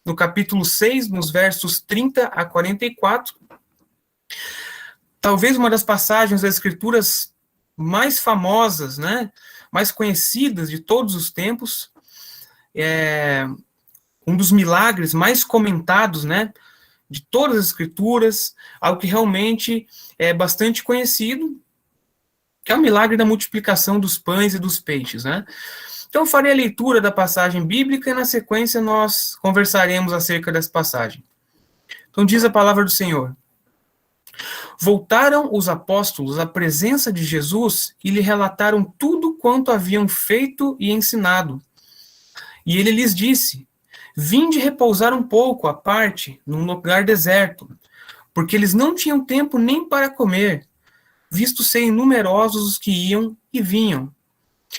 no capítulo 6, nos versos 30 a 44. Talvez uma das passagens das Escrituras mais famosas, né, mais conhecidas de todos os tempos, um dos milagres mais comentados, né, de todas as Escrituras, algo que realmente é bastante conhecido, que é o milagre da multiplicação dos pães e dos peixes, né? Então, eu farei a leitura da passagem bíblica e, na sequência, nós conversaremos acerca dessa passagem. Então, diz a palavra do Senhor. Voltaram os apóstolos à presença de Jesus e lhe relataram tudo quanto haviam feito e ensinado. E ele lhes disse, vinde repousar um pouco à parte, num lugar deserto, porque eles não tinham tempo nem para comer, visto serem numerosos os que iam e vinham.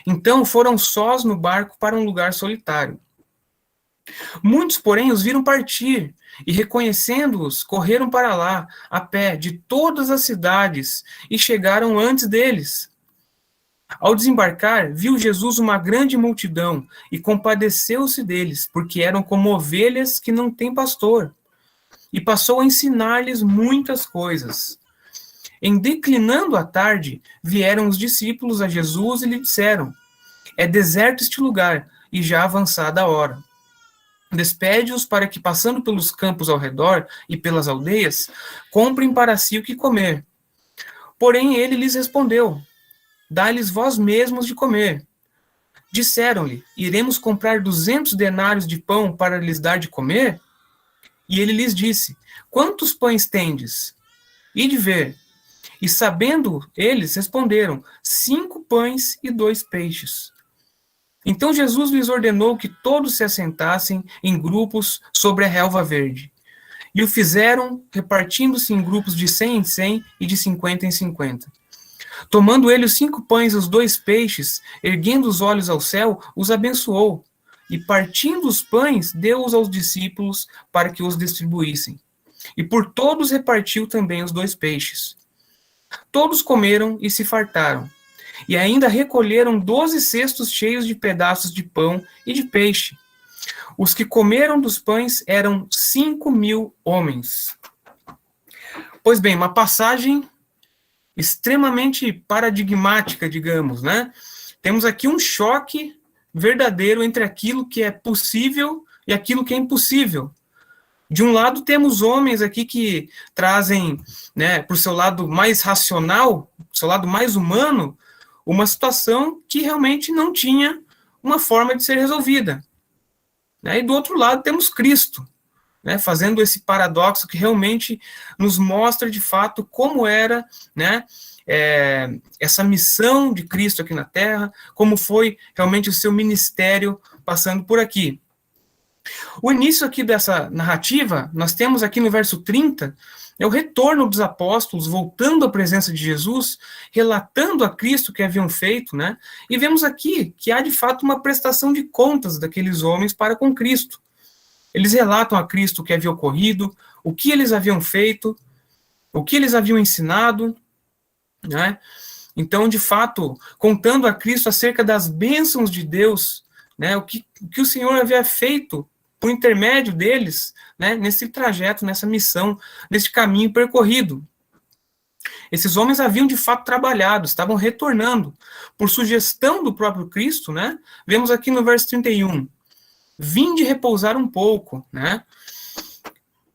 Então foram sós no barco para um lugar solitário. Muitos, porém, os viram partir, e reconhecendo-os, correram para lá, a pé, de todas as cidades, e chegaram antes deles. Ao desembarcar, viu Jesus uma grande multidão, e compadeceu-se deles, porque eram como ovelhas que não têm pastor. E passou a ensinar-lhes muitas coisas. Em declinando a tarde, vieram os discípulos a Jesus e lhe disseram, é deserto este lugar, e já avançada a hora. Despede-os para que, passando pelos campos ao redor e pelas aldeias, comprem para si o que comer. Porém ele lhes respondeu, dá-lhes vós mesmos de comer. Disseram-lhe, iremos comprar 200 denários de pão para lhes dar de comer? E ele lhes disse, quantos pães tendes? Ide ver. E sabendo eles, responderam, 5 pães e 2 peixes. Então Jesus lhes ordenou que todos se assentassem em grupos sobre a relva verde. E o fizeram, repartindo-se em grupos de 100 em 100 e de 50 em 50. Tomando ele os 5 pães e os 2 peixes, erguendo os olhos ao céu, os abençoou. E partindo os pães, deu-os aos discípulos para que os distribuíssem. E por todos repartiu também os 2 peixes. Todos comeram e se fartaram. E ainda recolheram 12 cestos cheios de pedaços de pão e de peixe. Os que comeram dos pães eram 5.000 homens. Pois bem, uma passagem extremamente paradigmática, digamos, né? Temos aqui um choque verdadeiro entre aquilo que é possível e aquilo que é impossível. De um lado, temos homens aqui que trazem, né, para o seu lado mais racional, seu lado mais humano, uma situação que realmente não tinha uma forma de ser resolvida. E do outro lado temos Cristo, né, fazendo esse paradoxo que realmente nos mostra de fato como era, né, essa missão de Cristo aqui na Terra, como foi realmente o seu ministério passando por aqui. O início aqui dessa narrativa, nós temos aqui no verso 30, é o retorno dos apóstolos, voltando à presença de Jesus, relatando a Cristo o que haviam feito, né? E vemos aqui que há de fato uma prestação de contas daqueles homens para com Cristo. Eles relatam a Cristo o que havia ocorrido, o que eles haviam feito, o que eles haviam ensinado, né? Então, de fato, contando a Cristo acerca das bênçãos de Deus, né? O que o Senhor havia feito por intermédio deles, né, nesse trajeto, nessa missão, nesse caminho percorrido. Esses homens haviam de fato trabalhado, estavam retornando. Por sugestão do próprio Cristo, né, vemos aqui no verso 31, vinde repousar um pouco, né?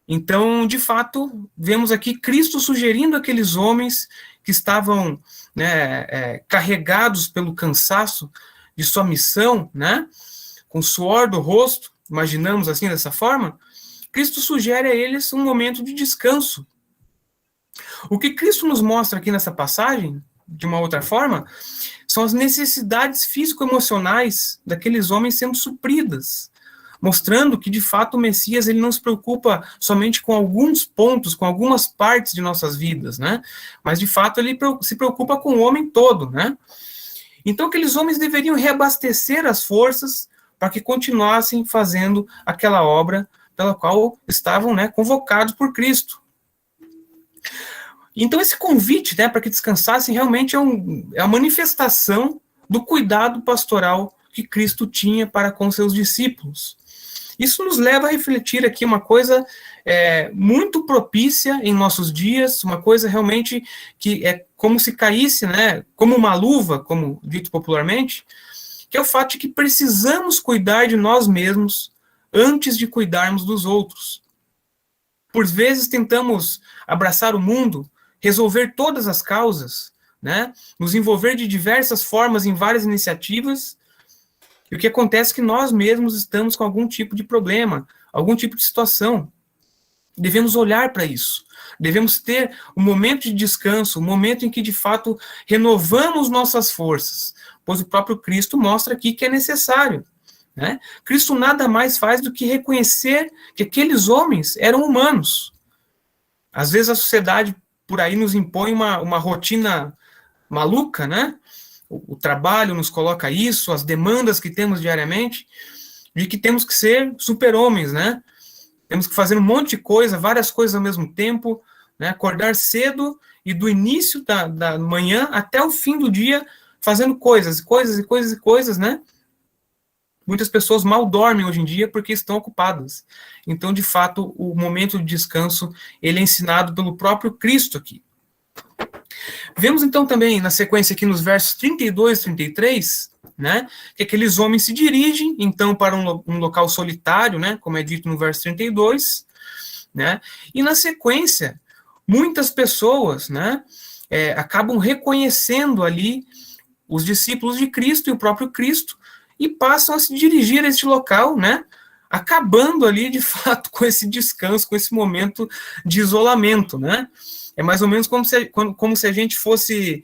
Então, de fato, vemos aqui Cristo sugerindo àqueles homens que estavam, né, carregados pelo cansaço de sua missão, né, com suor do rosto, imaginamos assim dessa forma, Cristo sugere a eles um momento de descanso. O que Cristo nos mostra aqui nessa passagem, de uma outra forma, são as necessidades físico-emocionais daqueles homens sendo supridas, mostrando que, de fato, o Messias ele não se preocupa somente com alguns pontos, com algumas partes de nossas vidas, né? Mas, de fato, ele se preocupa com o homem todo, né? Então, aqueles homens deveriam reabastecer as forças para que continuassem fazendo aquela obra pela qual estavam, né, convocados por Cristo. Então, esse convite, né, para que descansassem realmente é a manifestação do cuidado pastoral que Cristo tinha para com seus discípulos. Isso nos leva a refletir aqui uma coisa muito propícia em nossos dias, uma coisa realmente que é como se caísse, né, como uma luva, como dito popularmente, que é o fato de que precisamos cuidar de nós mesmos antes de cuidarmos dos outros. Por vezes tentamos abraçar o mundo, resolver todas as causas, né, nos envolver de diversas formas em várias iniciativas, e o que acontece é que nós mesmos estamos com algum tipo de problema, algum tipo de situação. Devemos olhar para isso. Devemos ter um momento de descanso, um momento em que, de fato, renovamos nossas forças, pois o próprio Cristo mostra aqui que é necessário. Né? Cristo nada mais faz do que reconhecer que aqueles homens eram humanos. Às vezes a sociedade por aí nos impõe uma rotina maluca, né? O trabalho nos coloca isso, as demandas que temos diariamente, de que temos que ser super-homens, né? Temos que fazer um monte de coisa, várias coisas ao mesmo tempo, né? Acordar cedo e do início da manhã até o fim do dia fazendo coisas, né? Muitas pessoas mal dormem hoje em dia porque estão ocupadas. Então, de fato, o momento de descanso, ele é ensinado pelo próprio Cristo aqui. Vemos, então, também, na sequência aqui nos versos 32 e 33, né, que aqueles homens se dirigem, então, para um local solitário, né, como é dito no verso 32, né, e na sequência, muitas pessoas, né, acabam reconhecendo ali os discípulos de Cristo e o próprio Cristo, e passam a se dirigir a este local, né, acabando ali, de fato, com esse descanso, com esse momento de isolamento, né. É mais ou menos como se a gente fosse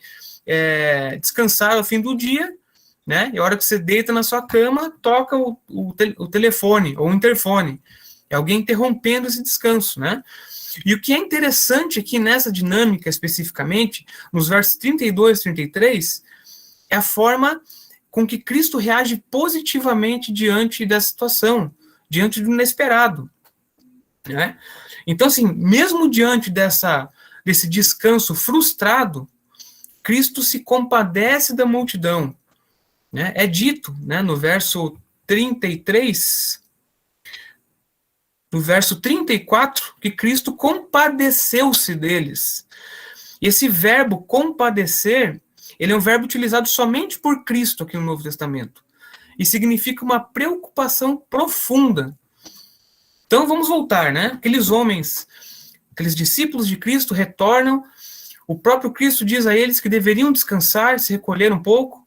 descansar ao fim do dia, né, e a hora que você deita na sua cama, toca o telefone ou o interfone. É alguém interrompendo esse descanso, né. E o que é interessante aqui nessa dinâmica especificamente, nos versos 32 e 33, é a forma com que Cristo reage positivamente diante dessa situação, diante do inesperado, né? Então, assim, mesmo diante desse descanso frustrado, Cristo se compadece da multidão, né? É dito, né, no verso 33, no verso 34, que Cristo compadeceu-se deles. E esse verbo compadecer, ele é um verbo utilizado somente por Cristo aqui no Novo Testamento. E significa uma preocupação profunda. Então vamos voltar, né? Aqueles homens, aqueles discípulos de Cristo retornam. O próprio Cristo diz a eles que deveriam descansar, se recolher um pouco.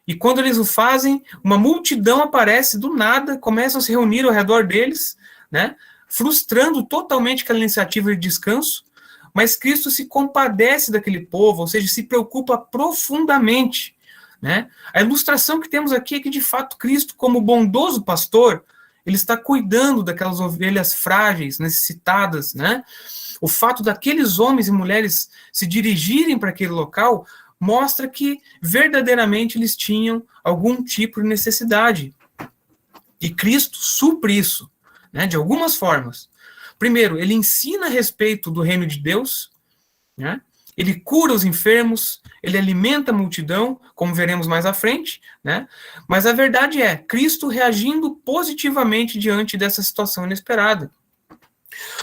E quando eles o fazem, uma multidão aparece do nada, começam a se reunir ao redor deles, né? Frustrando totalmente aquela iniciativa de descanso. Mas Cristo se compadece daquele povo, ou seja, se preocupa profundamente, né? A ilustração que temos aqui é que, de fato, Cristo, como bondoso pastor, ele está cuidando daquelas ovelhas frágeis, necessitadas, né? O fato daqueles homens e mulheres se dirigirem para aquele local mostra que, verdadeiramente, eles tinham algum tipo de necessidade. E Cristo supre isso, né, de algumas formas. Primeiro, ele ensina a respeito do reino de Deus, né? Ele cura os enfermos, ele alimenta a multidão, como veremos mais à frente, né? Mas a verdade é, Cristo reagindo positivamente diante dessa situação inesperada.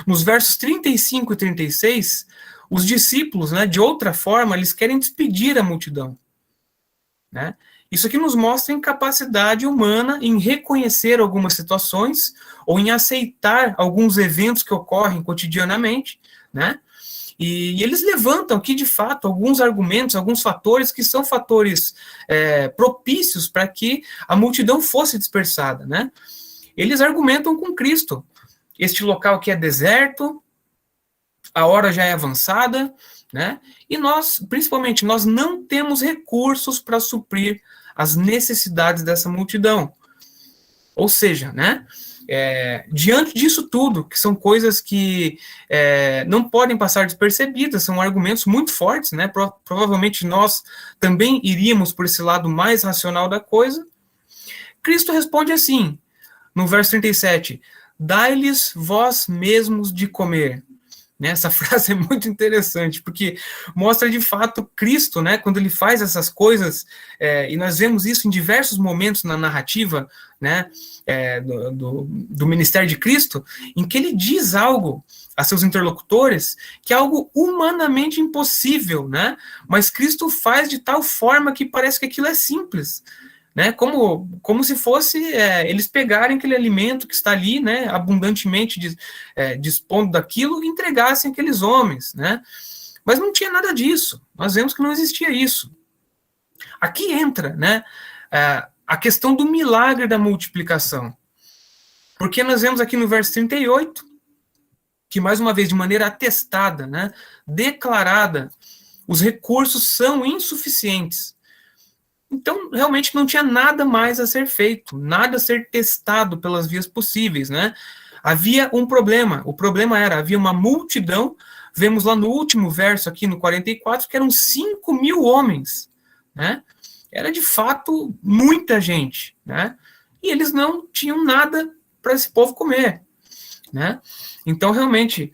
Nos versos 35 e 36, os discípulos, né, de outra forma, eles querem despedir a multidão, né? Isso aqui nos mostra a incapacidade humana em reconhecer algumas situações ou em aceitar alguns eventos que ocorrem cotidianamente, né? E eles levantam aqui, de fato, alguns argumentos, alguns fatores que são fatores propícios para que a multidão fosse dispersada, né? Eles argumentam com Cristo. Este local aqui é deserto, a hora já é avançada, né? E nós, principalmente, nós não temos recursos para suprir as necessidades dessa multidão. Ou seja, né? Diante disso tudo, que são coisas que não podem passar despercebidas, são argumentos muito fortes, né? Provavelmente nós também iríamos por esse lado mais racional da coisa. Cristo responde assim, no verso 37, dai-lhes vós mesmos de comer. Essa frase é muito interessante, porque mostra de fato Cristo, né, quando ele faz essas coisas, e nós vemos isso em diversos momentos na narrativa né, do ministério de Cristo, em que ele diz algo a seus interlocutores que é algo humanamente impossível, né, mas Cristo faz de tal forma que parece que aquilo é simples, né, como se fosse eles pegarem aquele alimento que está ali, né, abundantemente dispondo daquilo e entregassem aqueles homens, né, mas não tinha nada disso, nós vemos que não existia isso. Aqui entra, né, a questão do milagre da multiplicação, porque nós vemos aqui no verso 38, que mais uma vez, de maneira atestada, né, declarada, os recursos são insuficientes. Então, realmente não tinha nada mais a ser feito, nada a ser testado pelas vias possíveis, né? Havia um problema, o problema havia uma multidão, vemos lá no último verso aqui no 44, que eram 5.000 homens, né? Era de fato muita gente, né? E eles não tinham nada para esse povo comer, né? Então, realmente,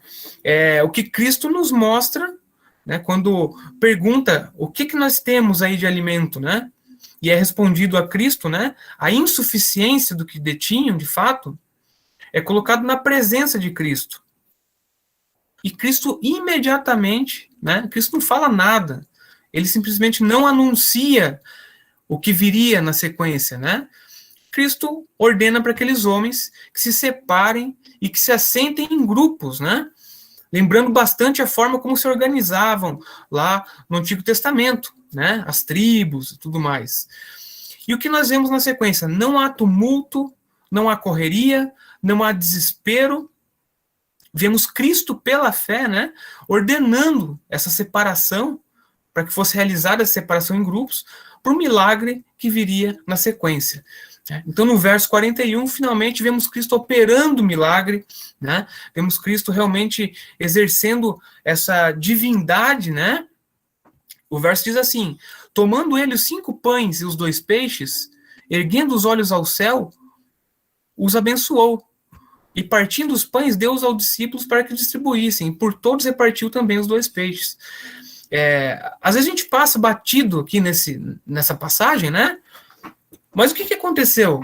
o que Cristo nos mostra, né, quando pergunta o que nós temos aí de alimento, né? E é respondido a Cristo, né? A insuficiência do que detinham, de fato, é colocado na presença de Cristo. E Cristo imediatamente, né? Cristo não fala nada. Ele simplesmente não anuncia o que viria na sequência, né? Cristo ordena para aqueles homens que se separem e que se assentem em grupos, né? Lembrando bastante a forma como se organizavam lá no Antigo Testamento, né? As tribos e tudo mais. E o que nós vemos na sequência? Não há tumulto, não há correria, não há desespero. Vemos Cristo pela fé, né? Ordenando essa separação, para que fosse realizada a separação em grupos, por um milagre que viria na sequência. Então, no verso 41, finalmente, vemos Cristo operando o milagre, né? Vemos Cristo realmente exercendo essa divindade, né? O verso diz assim: tomando ele os 5 pães e os 2 peixes, erguendo os olhos ao céu, os abençoou. E partindo os pães, deu-os aos discípulos para que distribuíssem. E por todos repartiu também os 2 peixes. Às vezes a gente passa batido aqui nessa passagem, né? Mas o que aconteceu?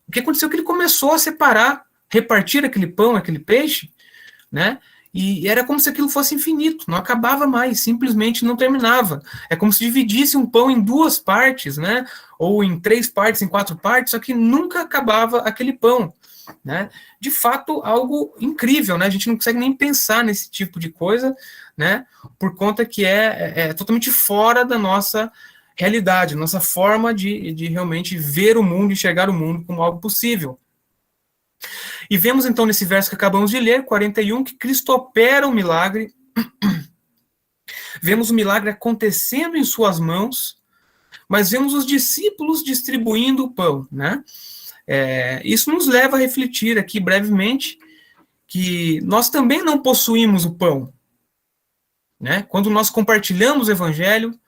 O que aconteceu é que ele começou a separar, repartir aquele pão, aquele peixe, né? E era como se aquilo fosse infinito, não acabava mais, simplesmente não terminava. É como se dividisse um pão em 2 partes, né? Ou em 3 partes, em 4 partes, só que nunca acabava aquele pão, né? De fato, algo incrível, né? A gente não consegue nem pensar nesse tipo de coisa, né? Por conta que é totalmente fora da nossa realidade, nossa forma de realmente ver o mundo, enxergar o mundo como algo possível. E vemos então nesse verso que acabamos de ler, 41, que Cristo opera um milagre. Vemos o milagre acontecendo em suas mãos, mas vemos os discípulos distribuindo o pão, né? Isso nos leva a refletir aqui brevemente que nós também não possuímos o pão, né? Quando nós compartilhamos o evangelho,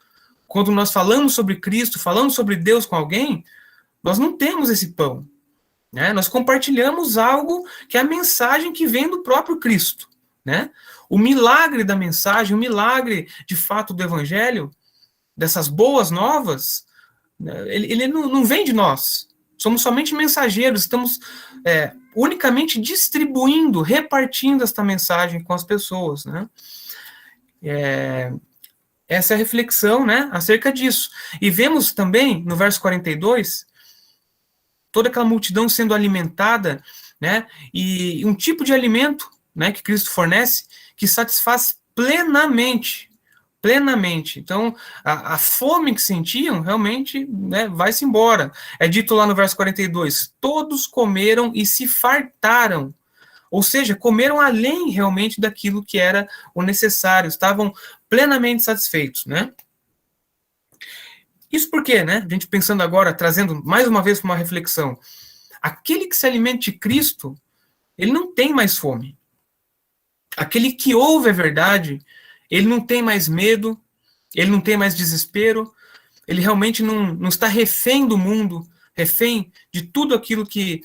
quando nós falamos sobre Cristo, falamos sobre Deus com alguém, nós não temos esse pão, né? Nós compartilhamos algo que é a mensagem que vem do próprio Cristo, né? O milagre da mensagem, o milagre de fato do evangelho, dessas boas novas, ele não vem de nós. Somos somente mensageiros, estamos unicamente distribuindo, repartindo esta mensagem com as pessoas, né? Essa é a reflexão, né, acerca disso. E vemos também, no verso 42, toda aquela multidão sendo alimentada, né, e um tipo de alimento, né, que Cristo fornece, que satisfaz plenamente. Então, a fome que sentiam, realmente, né, vai-se embora. É dito lá no verso 42, todos comeram e se fartaram. Ou seja, comeram além realmente daquilo que era o necessário, estavam plenamente satisfeitos, né? Isso porque, né, a gente pensando agora, trazendo mais uma vez para uma reflexão, aquele que se alimenta de Cristo, ele não tem mais fome. Aquele que ouve a verdade, ele não tem mais medo, ele não tem mais desespero, ele realmente não está refém do mundo, refém de tudo aquilo que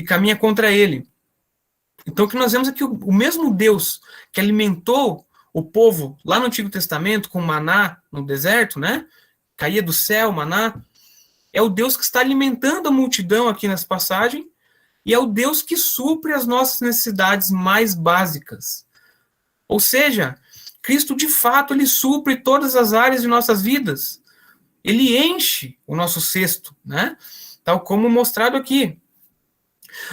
caminha contra ele. Então, o que nós vemos é que o mesmo Deus que alimentou o povo lá no Antigo Testamento com maná no deserto, né? Caía do céu, maná. é o Deus que está alimentando a multidão aqui nessa passagem, e é o Deus que supre as nossas necessidades mais básicas. Ou seja, Cristo, de fato, ele supre todas as áreas de nossas vidas. Ele enche o nosso cesto, né? Tal como mostrado aqui.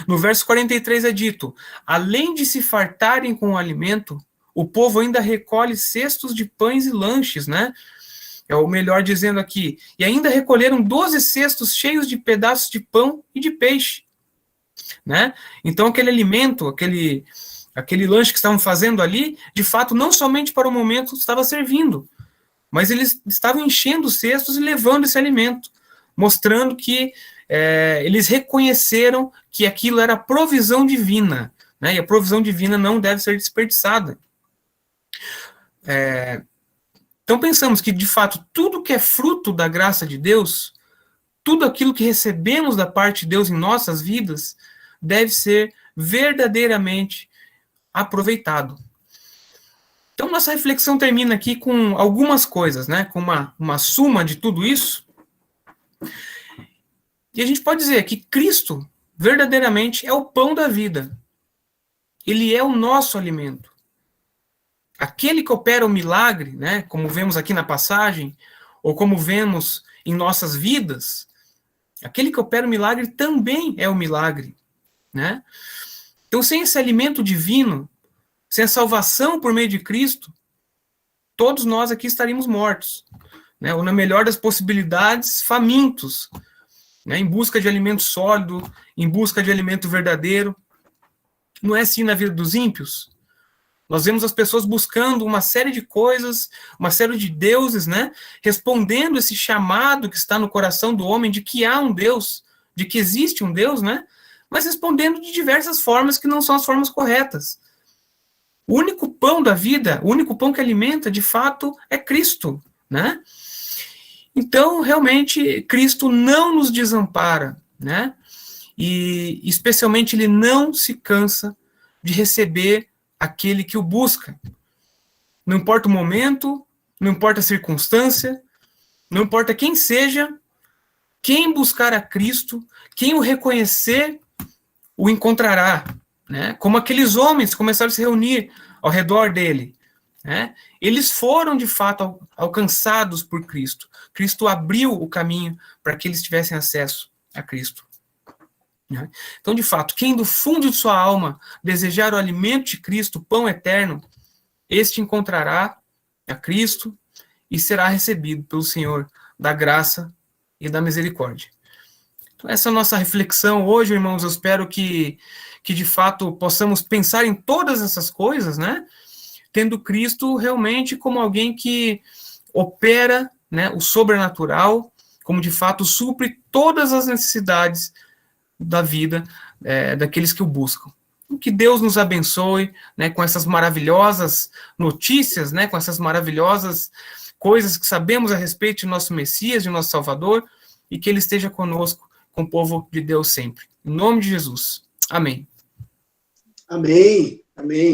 No verso 43 é dito: além de se fartarem com o alimento, o povo ainda recolhe cestos de pães e lanches, né? É o melhor dizendo aqui. E ainda recolheram 12 cestos cheios de pedaços de pão e de peixe, né? Então aquele alimento, aquele lanche que estavam fazendo ali, de fato, não somente para o momento estava servindo, mas eles estavam enchendo os cestos e levando esse alimento, mostrando que eles reconheceram que aquilo era provisão divina, né? E a provisão divina não deve ser desperdiçada. Então pensamos que, de fato, tudo que é fruto da graça de Deus, tudo aquilo que recebemos da parte de Deus em nossas vidas, deve ser verdadeiramente aproveitado. Então, nossa reflexão termina aqui com algumas coisas, né? Com uma suma de tudo isso. E a gente pode dizer que Cristo, verdadeiramente, é o pão da vida. Ele é o nosso alimento. Aquele que opera o milagre, né? Como vemos aqui na passagem, ou como vemos em nossas vidas, aquele que opera o milagre também é o milagre, né? Então, sem esse alimento divino, sem a salvação por meio de Cristo, todos nós aqui estaríamos mortos, né? Ou, na melhor das possibilidades, famintos, né? Em busca de alimento sólido, em busca de alimento verdadeiro. Não é assim na vida dos ímpios? Nós vemos as pessoas buscando uma série de coisas, uma série de deuses, né? Respondendo esse chamado que está no coração do homem de que há um Deus, de que existe um Deus, né? Mas respondendo de diversas formas que não são as formas corretas. O único pão da vida, o único pão que alimenta, de fato, é Cristo, né? Então, realmente, Cristo não nos desampara, né? E, especialmente, ele não se cansa de receber aquele que o busca. Não importa o momento, não importa a circunstância, não importa quem seja, quem buscar a Cristo, quem o reconhecer, o encontrará, né? Como aqueles homens começaram a se reunir ao redor dele, né? Eles foram, de fato, alcançados por Cristo. Cristo abriu o caminho para que eles tivessem acesso a Cristo. Né? Então, de fato, quem do fundo de sua alma desejar o alimento de Cristo, o pão eterno, este encontrará a Cristo e será recebido pelo Senhor da graça e da misericórdia. Então, essa é a nossa reflexão hoje, irmãos. Eu espero que de fato possamos pensar em todas essas coisas, né? Tendo Cristo realmente como alguém que opera, né, o sobrenatural, como de fato supre todas as necessidades da vida daqueles que o buscam. Que Deus nos abençoe, né, com essas maravilhosas notícias, né, com essas maravilhosas coisas que sabemos a respeito de nosso Messias, de nosso Salvador, e que Ele esteja conosco, com o povo de Deus sempre. Em nome de Jesus. Amém. Amém. Amém.